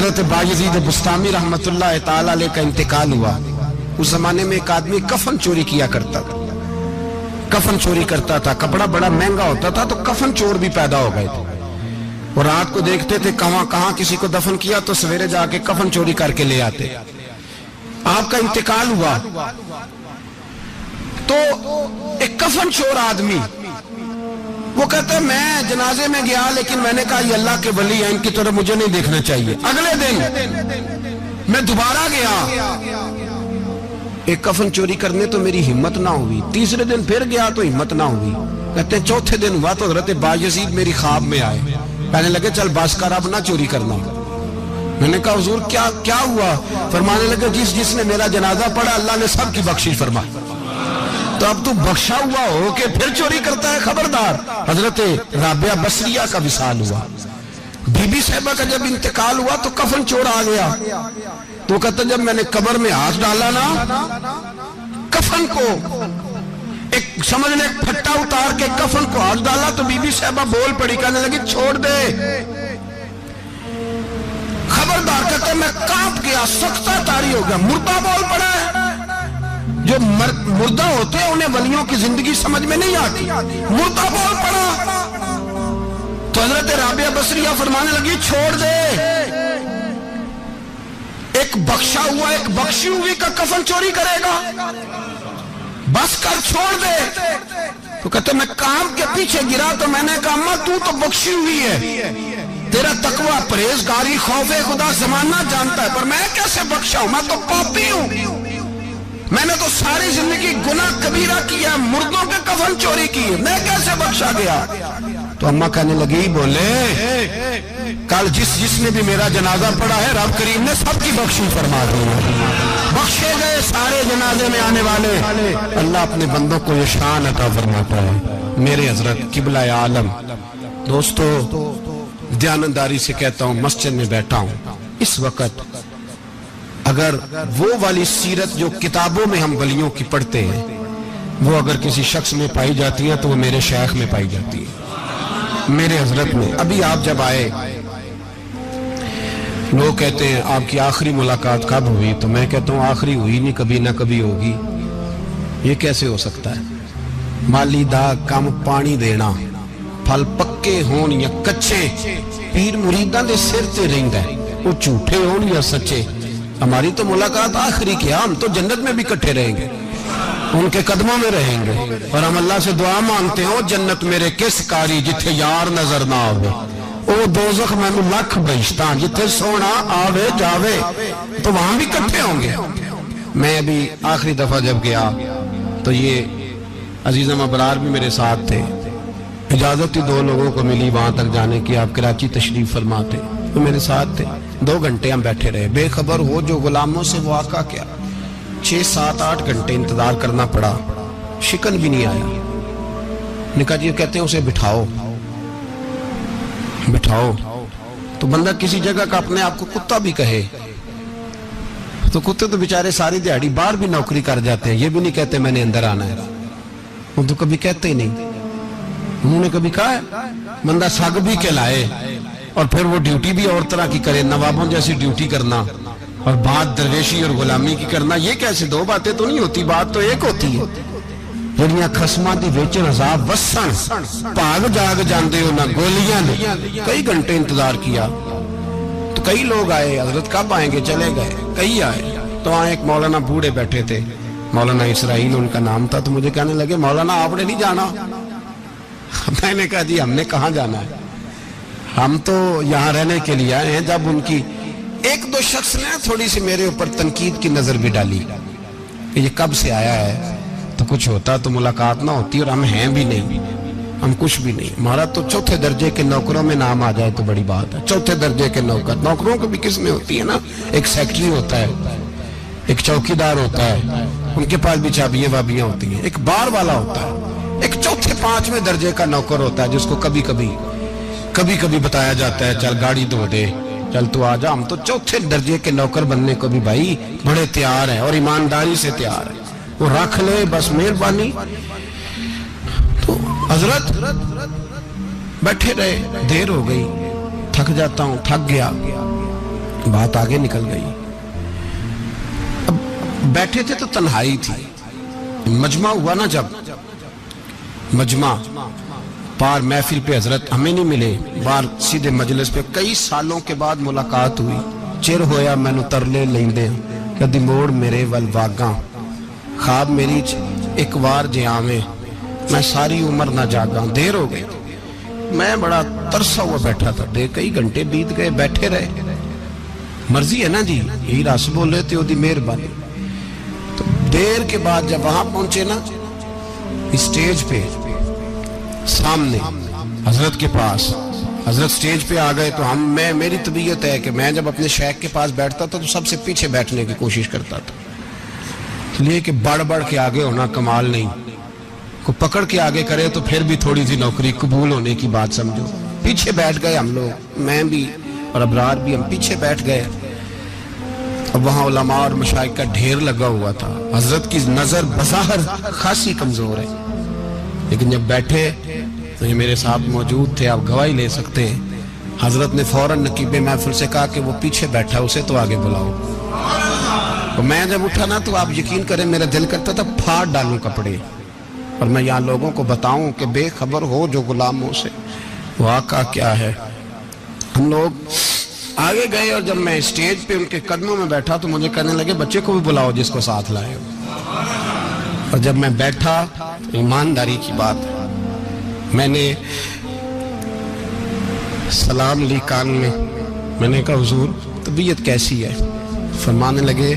حضرت बायजीद बुस्तामी रहमतुल्लाह ताला अलैह का इंतकाल हुआ। उस जमाने में एक आदमी कफन चोरी किया करता था, कफन चोरी करता था, कपड़ा बड़ा महंगा होता था, तो कफन चोर भी पैदा हो गए थे। और रात को देखते थे कहां किसी को दफन किया, तो सवेरे जाके कफन चोरी करके ले आते। आपका इंतकाल हुआ तो एक कफन चोर आदमी वो कहता है मैं जनाजे में गया, लेकिन मैंने कहा ये अल्लाह के वली हैं, इनकी तरफ मुझे नहीं देखना चाहिए। अगले दिन मैं दोबारा गया, एक कफन चोरी करने तो मेरी हिम्मत ना हुई। तीसरे दिन फिर गया तो हिम्मत ना हुई। कहते हैं चौथे दिन हुआ तो हजरत बायजीद मेरी ख्वाब में आए, कहने लगे चल बस कर, अब ना चोरी करना। मैंने कहा हुजूर क्या हुआ? फरमाने लगे जिसने मेरा जनाजा पढ़ा अल्लाह ने सबकी बख्शिश फरमाई। तो अब तू बख्शा हुआ हो कि फिर चोरी करता है, खबरदार। हजरत राबिया बसरिया का विसाल हुआ। बीबी साहिबा का जब इंतकाल हुआ तो कफन चोर आ गया। तो कहता जब मैंने कब्र में हाथ डाला ना, कफन को एक समझ ले फट्टा उतार के कफन को हाथ डाला, तो बीबी साहिबा बोल पड़ी, कहने लगी छोड़ दे, खबरदार। कहते मैं कांप गया, सख्ता तारी हो गया। मुर्दा बोल पड़ा है। जो मुर्दा होते हैं उन्हें वलियों की जिंदगी समझ में नहीं आती, मुर्दा बोल पड़ा। तो हजरत राबिया बसरिया फरमाने लगी छोड़ दे, एक बख्शा हुआ एक बख्शी हुई का कफन चोरी करेगा, बस कर, छोड़ दे। तो कहते मैं काम के पीछे गिरा तो मैंने कहा अम्मा तू तो बख्शी हुई है, तेरा तकवा परहेजगारी खौफे खुदा जमाना जानता है, पर मैं कैसे बख्शा हूं? मैं तो पापी हूं, मैंने तो सारी जिंदगी गुनाह कबीरा किया, मुर्दों के कफन चोरी की, मैं कैसे बख्शा गया? तो अम्मा कहने लगी बोले कल जिसने भी मेरा जनाजा पढ़ा है रब करीम ने सबकी बख्शी फरमा दी है। बख्शे गए सारे जनाजे में आने वाले। अल्लाह अपने बंदों को ये शान अता फरमाता है। मेरे हजरत किबला आलम दोस्तों, ध्यानदारी से कहता हूं, मस्जिद में बैठा हूं इस वक्त, अगर वो वाली सीरत जो किताबों में हम वलियों की पढ़ते हैं वो अगर किसी शख्स में पाई जाती है तो वो मेरे शेख में पाई जाती है, मेरे हजरत में। अभी आप जब आए, लोग कहते हैं आपकी आखिरी मुलाकात कब हुई? तो मैं कहता हूँ आखिरी हुई नहीं, कभी ना कभी होगी। ये कैसे हो सकता है? माली दा कम पानी देना, फल पक्के होन या कच्चे, पीर मुरीदां दे सिर ते रहिंदा है, वो झूठे होन या सच्चे। हमारी तो मुलाकात आखिरी की, हम तो जन्नत में भी इकट्ठे रहेंगे, उनके कदमों में रहेंगे। और हम अल्लाह से दुआ मांगते हैं, ओ जन्नत मेरे किस कारी जिथे यार नजर ना आवे, ओ दोज़ख मैनू लख बहिश्तां जिथे सोना आवे जावे, तो वहां भी इकट्ठे होंगे। मैं अभी आखिरी दफा जब गया तो ये अजीज़म अबरार भी मेरे साथ थे, इजाजत ही 2 लोगों को मिली वहां तक जाने की, आप कराची तशरीफ फरमाते तो मेरे साथ थे। 2 घंटे हम बैठे रहे, बेखबर हो जो गुलामों से वो आका क्या। 6, 7, 8 घंटे इंतजार करना पड़ा, शिकन भी नहीं आया। निकाह जी कहते हैं उसे बिठाओ। तो बंदा किसी जगह का अपने आप को कुत्ता भी कहे तो कुत्ते तो बेचारे सारी दिहाड़ी बाहर भी नौकरी कर जाते हैं, ये भी नहीं कहते मैंने अंदर आना है, वो तो कभी कहते ही नहीं। उन्होंने कभी कहा है बंदा सग भी कहलाए और फिर वो ड्यूटी भी और तरह की करे, नवाबों जैसी ड्यूटी करना और बात दरवेशी और गुलामी की करना, ये कैसे? 2 बातें तो नहीं होती, बात तो एक होती है। ਜਿਹੜੀਆਂ ਖਸਮਾਂ ਦੀ ਵੇਚਣ ਅਜ਼ਾਬ ਵਸਣ ਭਾਗ ਜਾਗ ਜਾਂਦੇ ਹੋ ना गोलियां ने। कई घंटे इंतजार किया तो कई लोग आए, हजरत कब आएंगे? चले गए। कई आए तो वहां एक मौलाना बूढ़े बैठे थे, मौलाना इसराइल उनका नाम था। तो मुझे कहने लगे मौलाना आपने नहीं जाना? मैंने कहा जी हमने कहाँ जाना है, हम तो यहाँ रहने के लिए आए हैं। जब उनकी 1-2 शख्स ने थोड़ी सी मेरे ऊपर तनकीद की नजर भी डाली कि ये कब से आया है, तो कुछ होता तो मुलाकात ना होती, और हम हैं भी नहीं, हम कुछ भी नहीं। हमारा तो 4थे दर्जे के नौकरों में नाम आ जाए तो बड़ी बात है। 4थे दर्जे के नौकरों को भी किस में होती है ना, एक सेक्रेटरी होता है, एक चौकीदार होता है, उनके पास भी चाबियां वाबियां होती हैं, एक बार वाला होता है, एक 4थे 5वें दर्जे का नौकर होता है जिसको कभी कभी बताया जाता है चल गाड़ी धो दे, चल तू आ जा। हम तो 4थे दर्जे के नौकर बनने को भी भाई बड़े तैयार हैं और ईमानदारी से तैयार है, वो रख ले बस मेहरबानी। तो हजरत बैठे रहे, देर हो गई, थक जाता हूं, थक गया। बात आगे निकल गई। अब बैठे थे तो तन्हाई थी, मजमा हुआ ना, जब मजमा पार महफिल पे हजरत हमें नहीं मिले, बाहर सीधे मजलिस पे कई सालों के बाद मुलाकात हुई। चिर होया मैनू तरले लेंदे कदी मोड़ मेरे वल वागा, ख्वाब मेरी एक बार जे आवे मैं सारी उम्र ना जागा। देर हो गई, मैं बड़ा तरसा हुआ बैठा था, कई घंटे बीत गए, बैठे रहे। मर्जी है ना जी, यही रस बोले थे ओदी मेहरबानी। तो देर के बाद जब वहां पहुंचे ना, स्टेज पे सामने हजरत के पास, हजरत स्टेज पे आ गए तो मेरी तबीयत है कि मैं जब अपने शेख के पास बैठता था तो सबसे पीछे बैठने की कोशिश करता था, इसलिए कि बढ़ बढ़ के आगे होना कमाल नहीं, को पकड़ के आगे करे तो फिर भी थोड़ी सी नौकरी कबूल होने की बात समझो। पीछे बैठ गए हम लोग, मैं भी और अबरार भी, हम पीछे बैठ गए। अब वहां उलमा और मशाइख का ढेर लगा हुआ था। हजरत की नजर बज़ाहिर खासी कमजोर है, लेकिन जब बैठे तो ये मेरे साथ मौजूद थे, आप गवाही ले सकते हैं। हजरत ने फौरन नकीबे महफिल से कहा कि वो पीछे बैठा, उसे तो आगे बुलाओ। तो मैं जब उठा ना तो आप यकीन करें मेरा दिल करता था फाड़ डालूं कपड़े और मैं यहाँ लोगों को बताऊं कि बेखबर हो जो गुलामों से, वाक़ा क्या है। हम लोग आगे गए और जब मैं स्टेज पे उनके कदमों में बैठा तो मुझे कहने लगे बच्चे को भी बुलाओ जिसको साथ लाए हो। और जब मैं बैठा, ईमानदारी की बात है, मैंने सलाम ली कान में, मैंने कहा हुजूर तबीयत कैसी है? फरमाने लगे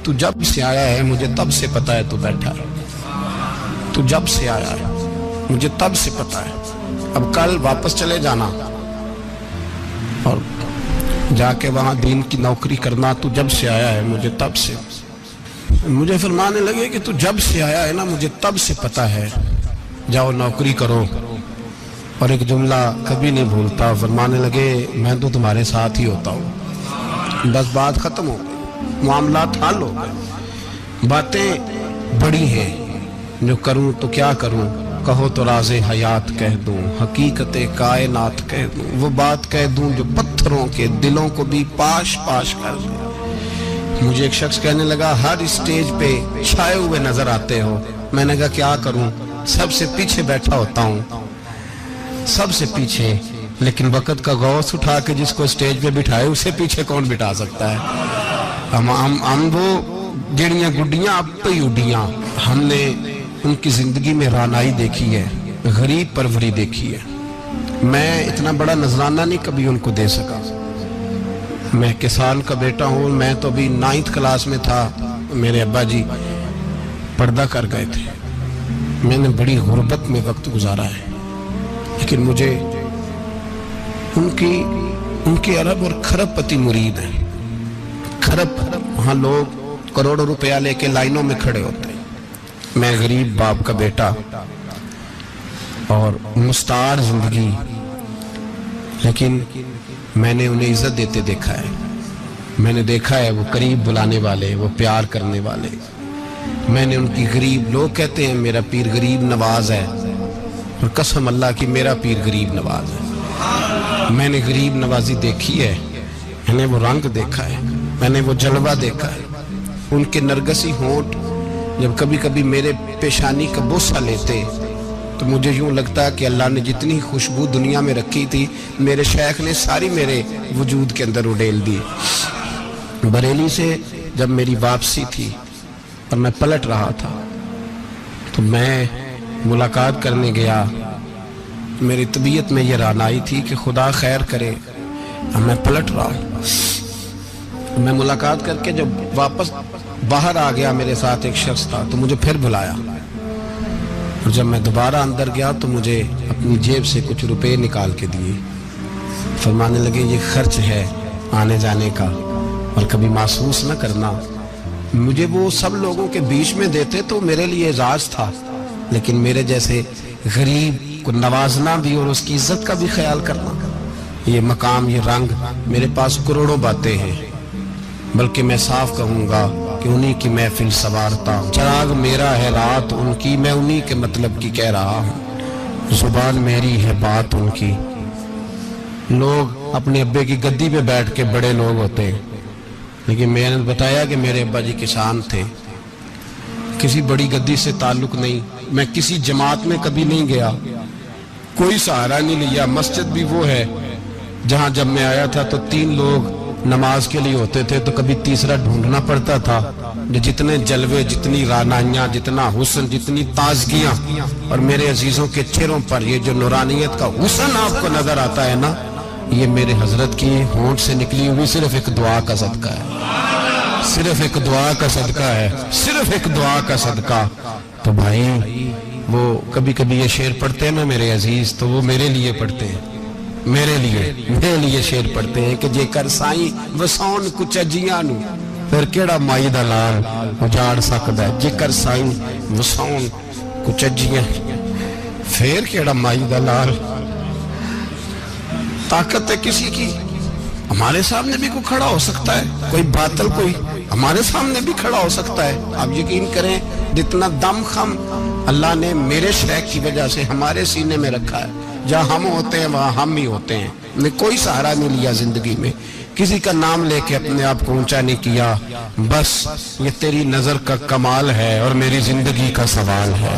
तू जब से आया है मुझे तब से पता है तू बैठा है, तू जब से आया है मुझे तब से पता है, अब कल वापस चले जाना और जाके वहां दीन की नौकरी करना, तू जब से आया है मुझे तब से। मुझे फरमाने लगे कि तू जब से आया है ना मुझे तब से पता है, जाओ नौकरी करो। और एक जुमला कभी नहीं भूलता, फरमाने लगे मैं तो तुम्हारे साथ ही होता हूँ। बस बात खत्म हो गई, मामलात हल हो गए। बातें बड़ी हैं, जो करूं तो क्या करूं, कहो तो राज़े हयात कह दूं, हकीकत कायनात कह दूं, वो बात कह दूं जो पत्थरों के दिलों को भी पाश पाश कर दे। मुझे एक शख्स कहने लगा हर स्टेज पे छाए हुए नजर आते हो। मैंने कहा क्या करूं, सबसे पीछे बैठा होता हूं, सबसे पीछे, लेकिन वक़्त का गौस उठा के जिसको स्टेज पे बिठाए उसे पीछे कौन बिठा सकता है। हम वो गिड़ियां गुड्डियां अब पे उड़ियां, हमने उनकी जिंदगी में रानाई देखी है, गरीब परवरी देखी है। मैं इतना बड़ा नजराना नहीं कभी उनको दे सका। मैं किसान का बेटा हूँ, मैं तो अभी 9th क्लास में था, मेरे अब्बा जी पर्दा कर गए थे। मैंने बड़ी गुर्बत में वक्त गुजारा है, लेकिन मुझे उनके अरब और खरब पति मुरीद हैं। खरब, वहाँ लोग करोड़ों रुपया लेके लाइनों में खड़े होते हैं। मैं गरीब बाप का बेटा और मुस्तार जिंदगी, लेकिन मैंने उन्हें इज्जत देते देखा है। मैंने देखा है वो करीब बुलाने वाले, वो प्यार करने वाले। मैंने उनकी गरीब, लोग कहते हैं मेरा पीर गरीब नवाज है, और कसम अल्लाह की मेरा पीर गरीब नवाज है। मैंने गरीब नवाजी देखी है, मैंने वो रंग देखा है, मैंने वो जलवा देखा है। उनके नरगसी होंठ जब कभी कभी मेरे पेशानी का बोसा लेते तो मुझे यूं लगता कि अल्लाह ने जितनी खुशबू दुनिया में रखी थी मेरे शेख ने सारी मेरे वजूद के अंदर उड़ेल दी। बरेली से जब मेरी वापसी थी और मैं पलट रहा था तो मैं मुलाकात करने गया। मेरी तबीयत में ये रानाई थी कि खुदा खैर करे, अब मैं पलट रहा हूँ। मैं मुलाकात करके जब वापस बाहर आ गया, मेरे साथ एक शख्स था तो मुझे फिर बुलाया, और जब मैं दोबारा अंदर गया तो मुझे अपनी जेब से कुछ रुपए निकाल के दिए। फरमाने लगे ये खर्च है आने जाने का, और कभी महसूस न करना। मुझे वो सब लोगों के बीच में देते तो मेरे लिए एजाज था, लेकिन मेरे जैसे गरीब को नवाजना भी और उसकी इज्जत का भी ख्याल करना, ये मकाम, ये रंग, मेरे पास करोड़ों बातें हैं, बल्कि मैं साफ कहूँगा कि उन्हीं की महफिल सवारता हूँ। चिराग मेरा है रात उनकी, मैं उन्हीं के मतलब की कह रहा हूँ। जुबान मेरी है बात उनकी। लोग अपने अब्बे की गद्दी पे बैठ के बड़े लोग होते हैं, لیکن میں نے بتایا کہ میرے ابا جی کسان تھے، کسی بڑی گدی سے تعلق نہیں، میں کسی جماعت میں کبھی نہیں گیا، کوئی سہارا نہیں لیا۔ مسجد بھی وہ ہے جہاں جب میں آیا تھا تو 3 لوگ نماز کے لیے ہوتے تھے، تو کبھی تیسرا ڈھونڈنا پڑتا تھا۔ جتنے جلوے، جتنی رانائیاں، جتنا حسن، جتنی تازگیاں، اور میرے عزیزوں کے چہروں پر یہ جو نورانیت کا حسن آپ کو نظر آتا ہے نا، یہ میرے حضرت کی ہونٹ سے نکلی ہوئی صرف ایک دعا کا صدقہ ہے، صرف ایک دعا کا صدقہ ہے، صرف ایک دعا کا صدقہ۔ تو بھائی وہ کبھی کبھی یہ شعر پڑھتے ہیں نا میرے عزیز، تو وہ میرے لیے پڑھتے ہیں، میرے لیے شعر پڑھتے ہیں کہ جے کر سائیں وسون کچھ اجیاں نو پھر کیڑا مائی دا لال اجاڑ سکدا ہے، جے کر سائیں وسون کچھ اجیاں پھر کیڑا مائی دا لال۔ طاقت ہے کسی کی، ہمارے سامنے بھی کوئی کھڑا ہو سکتا ہے، کوئی باطل کوئی ہمارے سامنے بھی کھڑا ہو سکتا ہے۔ آپ یقین کریں جتنا دم خم اللہ نے میرے شیخ کی وجہ سے ہمارے سینے میں رکھا ہے، جہاں ہم ہوتے ہیں وہاں ہم ہی ہوتے ہیں۔ میں کوئی سہارا نہیں لیا زندگی میں، کسی کا نام لے کے اپنے آپ کو اونچا نہیں کیا، بس یہ تیری نظر کا کمال ہے اور میری زندگی کا سوال ہے۔